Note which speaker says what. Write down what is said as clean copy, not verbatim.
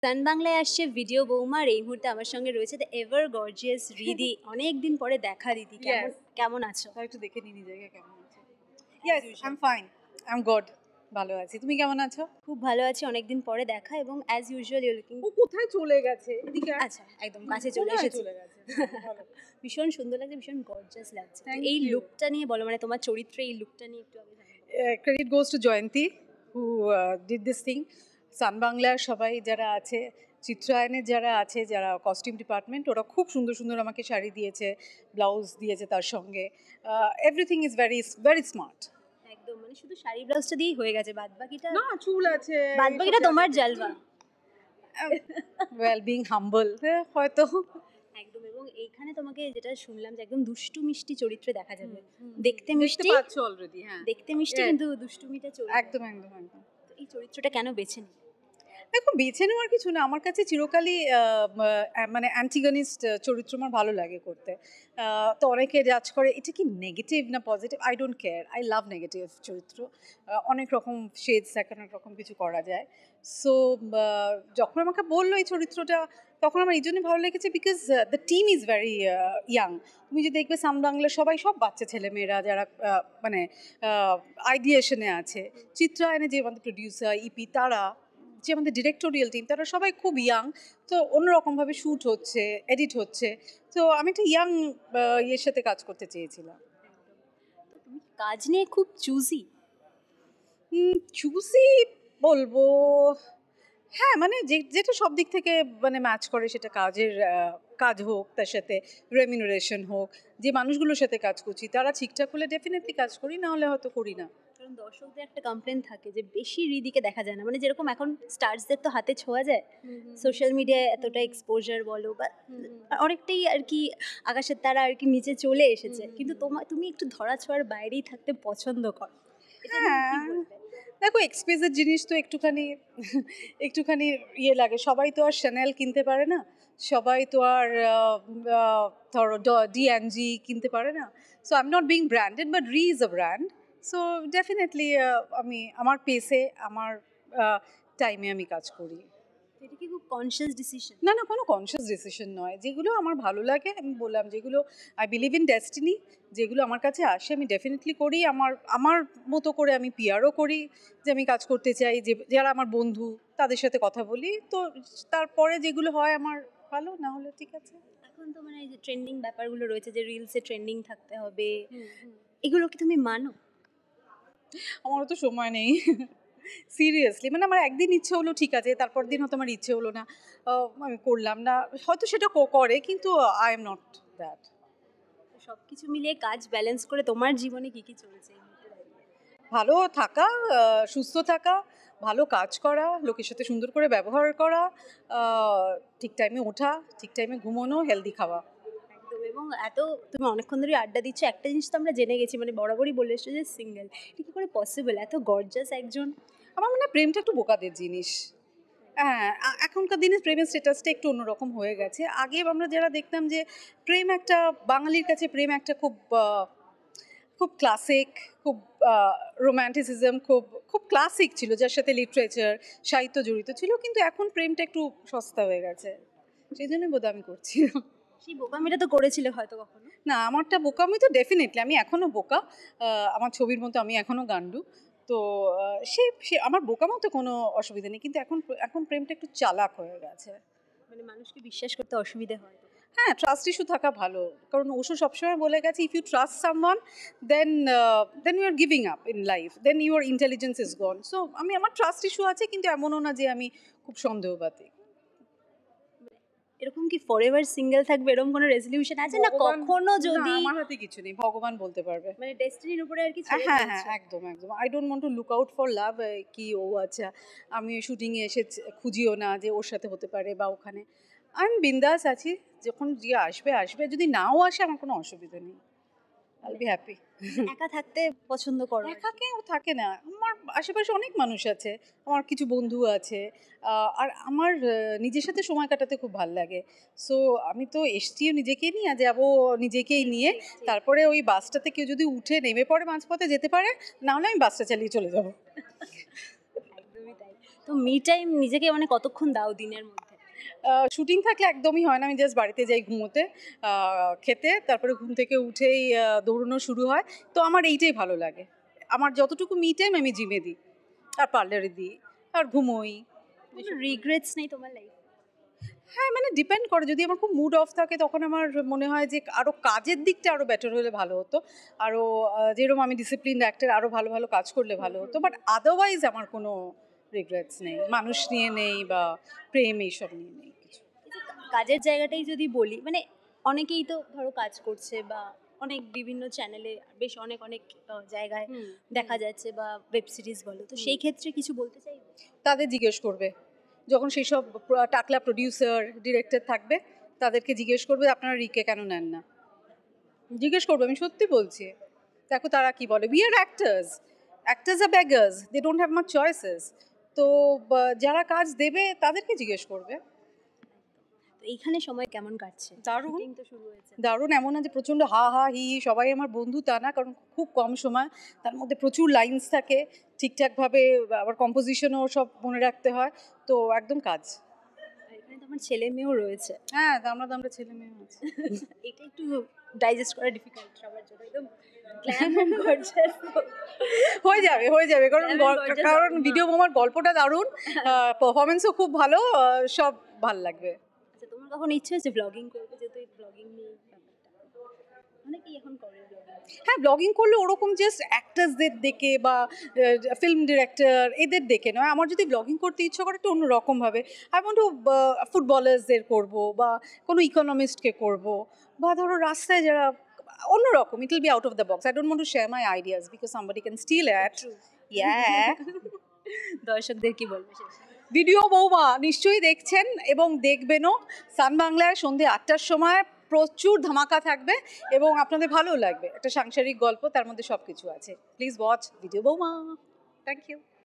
Speaker 1: সান বাংলায় আসছে ভিডিও বৌমা, আর এই মুহূর্তে আমার সঙ্গে রয়েছে দ্য এভার গর্জিয়াস রিদি। অনেকদিন পরে দেখা দিদি, কেমন আছো?
Speaker 2: একটু দেখে নি নিজেকে কেমন আছে। Yes, I am fine, I am good, ভালো আছি। তুমি কেমন আছো?
Speaker 1: খুব ভালো আছি, অনেকদিন পরে দেখা, এবং অ্যাজ ইউজুয়াল ইউ লুকিং।
Speaker 2: ও কোথায় চলে গেছে? এদিকে
Speaker 1: আচ্ছা, একদম কাছে চলে এসেছে। ভীষণ সুন্দর লাগছে, ভীষণ গর্জিয়াস লাগছে। এই লুকটা নিয়ে বলো, মানে তোমার চরিত্রে এই লুকটা নিয়ে একটু আগে জানবো।
Speaker 2: Credit goes to Jayanti who did this thing. Sun বাংলার সবাই যারা আছে, চিত্রায়নের যারা আছে, যারা কস্টিউম ডিপার্টমেন্ট, ওরা খুব সুন্দর সুন্দর আমাকে শাড়ি দিয়েছে, ব্লাউজ দিয়েছে তার সঙ্গে। Everything is very very smart.
Speaker 1: একদম, মানে শুধু শাড়ি ব্লাউজটা দিয়েই হয়ে গেছে, বাদ বাকিটা
Speaker 2: না, চুল আছে,
Speaker 1: বাদ বাকিটা তোমার জালবা।
Speaker 2: ওয়েল বিং হাম্বল হয়তো।
Speaker 1: একদম, এবং এইখানে তোমাকে যেটা শুনলাম যে একদম দুষ্টু মিষ্টি চরিত্রে দেখা যাবে। দেখতে মিষ্টি
Speaker 2: পাচ্ছো অলরেডি। হ্যাঁ,
Speaker 1: দেখতে মিষ্টি, কিন্তু দুষ্টুমিটা চলবে।
Speaker 2: একদম একদম একদম।
Speaker 1: এই চরিত্রটা কেন বেছে নিলে?
Speaker 2: দেখো, বেছে নেওয়ার কিছু না, আমার কাছে চিরকালই মানে অ্যান্টিগনিস্ট চরিত্র আমার ভালো লাগে করতে। তো অনেকে জাজ করে এটা কি নেগেটিভ না positive, I don't care, I love negative চরিত্র। অনেক রকম শেডস, অনেক রকম কিছু করা যায়। সো যখন আমাকে বললো এই চরিত্রটা, তখন আমার এই জন্যই ভালো লেগেছে because the team is very young. তুমি যে দেখবে সান বাংলা সব বাচ্চা ছেলেমেয়েরা যারা মানে আইডিয়েশনে আছে। চিত্রায়নে যে আমাদের প্রডিউসার ইপি, তারা যে আমাদের ডিরেক্টোরিয়াল টিম, তারা সবাই খুব ইয়াং। তো অন্যরকমভাবে শ্যুট হচ্ছে, এডিট হচ্ছে। তো আমি একটা ইয়াং ইয়ের সাথে কাজ করতে চেয়েছিলাম।
Speaker 1: তুমি কাজ নিয়ে খুব চুজি?
Speaker 2: চুজি বলবো, হ্যাঁ, মানে যেটা সব দিক থেকে মানে ম্যাচ করে, সেটা কাজ হোক, তার সাথে রেমিনারেশন হোক, যে মানুষগুলোর সাথে কাজ করছি তারা ঠিকঠাক হলে ডেফিনেটলি কাজ করি, না হলে হয়তো করি না।
Speaker 1: কারণ দর্শকদের একটা কমপ্লেন থাকে যে বেশি রিদিকে দেখা যায় না, মানে যেরকম এখন স্টার্সদের তো হাতে ছোঁয়া যায়, সোশ্যাল মিডিয়ায় এতটা এক্সপোজার বলো বা অনেকটাই আর কি আকাশের তারা আর কি নিচে চলে এসেছে, কিন্তু তুমি একটু ধরা ছোঁয়ার বাইরেই থাকতে পছন্দ করো।
Speaker 2: হ্যাঁ, দেখো, এক্সপেন্সিভ জিনিস তো একটুখানি ইয়ে লাগে। সবাই তো আর শ্যানেল কিনতে পারে না, সবাই তো আর ধরো ডিএনজি কিনতে পারে না। So I am not being branded, but re is a brand. So definitely আমি আমার পেসে, আমার টাইমে আমি কাজ করি।
Speaker 1: এটা কি খুব কনসিয়াস ডিসিশন?
Speaker 2: না, কোনো কনসিয়াস ডিসিশন নয়। যেগুলো আমার ভালো লাগে, আমি বললাম, যেগুলো আই বিলিভ ইন ডেস্টিনি, যেগুলো আমার কাছে আসে আমি ডেফিনেটলি করি। আমার মতো করে আমি পিআরও করি, যে আমি কাজ করতে চাই, যারা আমার বন্ধু তাদের সাথে কথা বলি। তো তারপরে যেগুলো হয় আমার ভালো, না হলে ঠিক আছে।
Speaker 1: এখন তো মানে এই যে ট্রেন্ডিং ব্যাপারগুলো রয়েছে, যে রিলসে ট্রেন্ডিং থাকতে হবে, এগুলো কি তুমি মানো?
Speaker 2: আমারও তো সময় নেই সিরিয়াসলি। মানে আমার একদিন ইচ্ছে হলো, ঠিক আছে, তারপর দিন হয়তো আমার ইচ্ছে হলো না, আমি করলাম না। হয়তো সেটা করে, কিন্তু আই এম নট দ্যাট।
Speaker 1: সব কিছু মিলিয়ে কাজ ব্যালেন্স করে তোমার জীবনে কি কি চলছে?
Speaker 2: ভালো থাকা, সুস্থ থাকা, ভালো কাজ করা, লোকের সাথে সুন্দর করে ব্যবহার করা, ঠিক টাইমে ওঠা, ঠিক টাইমে ঘুমানো, হেলদি খাওয়া।
Speaker 1: একদম, এবং তুমি অনেকক্ষণ ধরে আড্ডা দিচ্ছ, একটা জিনিস তো আমরা জেনে গেছি, মানে বরাবরই বলে এসছো যে সিঙ্গেল। এটা কি করে পসিবল, এত গর্জাস একজন?
Speaker 2: আমার মনে হয় প্রেমটা একটু বোকাদের জিনিস। হ্যাঁ, এখনকার দিনে প্রেমের স্ট্যাটাসটা একটু অন্যরকম হয়ে গেছে। আগে আমরা যারা দেখতাম যে প্রেম একটা, বাঙালির কাছে প্রেম একটা খুব খুব ক্লাসিক, খুব রোম্যান্টিসিজম, খুব খুব ক্লাসিক ছিল, যার সাথে লিটারেচার, সাহিত্য জড়িত ছিল। কিন্তু এখন প্রেমটা একটু সস্তা হয়ে গেছে, সেই জন্যই বোধহয় আমি করছি।
Speaker 1: সেই বোকামিটা তো করেছিলে হয়তো কখনো?
Speaker 2: না, আমারটা বোকামি তো ডেফিনেটলি, আমি এখনও বোকা। আমার ছবির মতো আমি এখনও গান্ডু। তো সে আমার বোকামো তো কোনো অসুবিধা নেই, কিন্তু এখন প্রেমটা একটু চালাক হয়ে গেছে।
Speaker 1: মানে মানুষকে বিশ্বাস করতে অসুবিধা হয়?
Speaker 2: হ্যাঁ, ট্রাস্ট ইস্যু থাকা ভালো, কারণ ওষু সবসময় বলে গেছে, if you trust someone, then you are giving up in life, then your intelligence is gone. So আমার ট্রাস্ট ইস্যু আছে, কিন্তু এমনও না যে আমি খুব সন্দেহবাদী।
Speaker 1: এরকম কি ফরএভার সিঙ্গেল থাকবে, এরকম কোনো রেজলিউশন আছে না কখনো? যদি
Speaker 2: আমার হাতে কিছু নেই, ভগবান বলতে পারবে।
Speaker 1: মানে ডেস্টিনির উপরে আর কি?
Speaker 2: হ্যাঁ, একদম একদম। I don't want to look out for লাভ। কি ও আচ্ছা, আমি শুটিংয়ে এসে খুঁজিও না যে ওর সাথে হতে পারে বা ওখানে। আমি বিন্দাস আছি, যখন যে আসবে, যদি নাও আসে আমার কোনো অসুবিধা নেই, আই উইল বি হ্যাপি।
Speaker 1: একা থাকতে পছন্দ করো?
Speaker 2: একা কেউ থাকে না, আমার আশেপাশে অনেক মানুষ আছে, আমার কিছু বন্ধু আছে, আর আমার নিজের সাথে সময় কাটাতে খুব ভালো লাগে। সো আমি তো এসছিও নিজেকেই নিয়ে, যাবো নিজেকেই নিয়ে। তারপরে ওই বাসটাতে কেউ যদি উঠে নেমে পড়ে মাঝপথে যেতে পারে, না হলে আমি বাসটা চালিয়ে চলে যাবো।
Speaker 1: একদমই তাই। তো মি টাইম নিজেকে মানে কতক্ষণ দাও দিনের মধ্যে?
Speaker 2: শুটিং থাকলে একদমই হয় না, আমি জাস্ট বাড়িতে যাই ঘুমোতে, খেতে, তারপরে ঘুম থেকে উঠেই দৌড়ানো শুরু হয়। তো আমার এইটাই ভালো লাগে। আমার যতটুকু মি টাইম আমি জিমে দিই, আর পার্লারে দিই, আর ঘুমোই।
Speaker 1: কোনো রিগ্রেটস নেই তোমার লাইফ?
Speaker 2: হ্যাঁ, মানে ডিপেন্ড করে, যদি আমার খুব মুড অফ থাকে তখন আমার মনে হয় যে আরও কাজের দিকটা আরও বেটার হলে ভালো হতো, আরও যেরকম আমি ডিসিপ্লিন অ্যাক্টর, আরও ভালো ভালো কাজ করলে ভালো হতো। বাট আদারওয়াইজ আমার কোনো রিগ্রেটস নেই, মানুষ নিয়ে নেই বা প্রেম এইসব নিয়ে নেই কিছু।
Speaker 1: কাজের জায়গাটাই যদি বলি, মানে অনেকেই তো ধরো কাজ করছে বা অনেক বিভিন্ন চ্যানেলে বেশ অনেক অনেক জায়গায় দেখা যাচ্ছে, বা ওয়েব সিরিজ বলো, তো সেই ক্ষেত্রে কিছু বলতে চাই?
Speaker 2: তাদের জিজ্ঞেস করবে, যখন সেই সব টাকলা প্রডিউসার ডিরেক্টর থাকবে তাদেরকে জিজ্ঞেস করবে আপনারা রিকে কেন নেন না, জিজ্ঞেস করবে, আমি সত্যি বলছি। দেখো তারা কি বলে, we are actors, actors are beggars, they don't have much choices. তো যারা কাজ দেবে তাদেরকে জিজ্ঞেস করবে।
Speaker 1: তো এইখানে সময় কেমন কাটছে?
Speaker 2: দারুণ।
Speaker 1: Shooting তো শুরু হয়েছে।
Speaker 2: দারুণ, এমন না যে প্রচণ্ড হা হা হি হি সবাই আমার বন্ধু তা না, কারণ খুব কম সময়, তার মধ্যে প্রচুর লাইন্স থাকে, ঠিকঠাকভাবে আবার কম্পোজিশনও সব মনে রাখতে হয়, তো একদম কাজ।
Speaker 1: আর এখানে তো আমার ছেলে মেয়েও রয়েছে।
Speaker 2: হ্যাঁ, আমরা ছেলে মেয়ে আছে।
Speaker 1: এটা একটু ডাইজেস্ট করা ডিফিকাল্ট সবার জন্য, একদম গ্ল্যাম অ্যান্ড গর্জিয়াস।
Speaker 2: হয়ে যাবে, কারণ
Speaker 1: Lemon gorgeous
Speaker 2: কারণ
Speaker 1: দারুণ,
Speaker 2: ভিডিও বোমার গল্পটা দারুণ, পারফরমেন্সও খুব ভালো, সব ভাল লাগবে।
Speaker 1: আচ্ছা, তোমার কখন ইচ্ছে হচ্ছে ব্লগিং করবে? যেহেতু এই ব্লগিং নিয়ে ব্যাপারটা অনেকেই এখন করে ব্লগিং।
Speaker 2: হ্যাঁ, ব্লগিং করলে ওরকম জাস্ট অ্যাক্টার্সদের দেখে বা ফিল্ম ডিরেক্টর এদের দেখে নয়, আমার যদি ব্লগিং করতে ইচ্ছা করে একটু অন্যরকমভাবে, আমি একটু ফুটবলার্সদের করব, বা কোনো ইকোনমিস্টকে করব, বা ধরো রাস্তায় যারা অন্যরকম, it will be out of the box. I don't want to share my ideas because somebody can steal it. Yeah,
Speaker 1: দর্শকদের কি বলবে শেষে?
Speaker 2: ভিডিও বৌমা নিশ্চয়ই দেখছেন এবং দেখবেনও। সান বাংলায় সন্ধ্যে 8টার সময় প্রচুর ধামাকা থাকবে এবং আপনাদের ভালোও লাগবে। একটা সাংসারিক গল্প, তার মধ্যে সব কিছু আছে। প্লিজ ওয়াচ ভিডিও বৌমা। Thank you.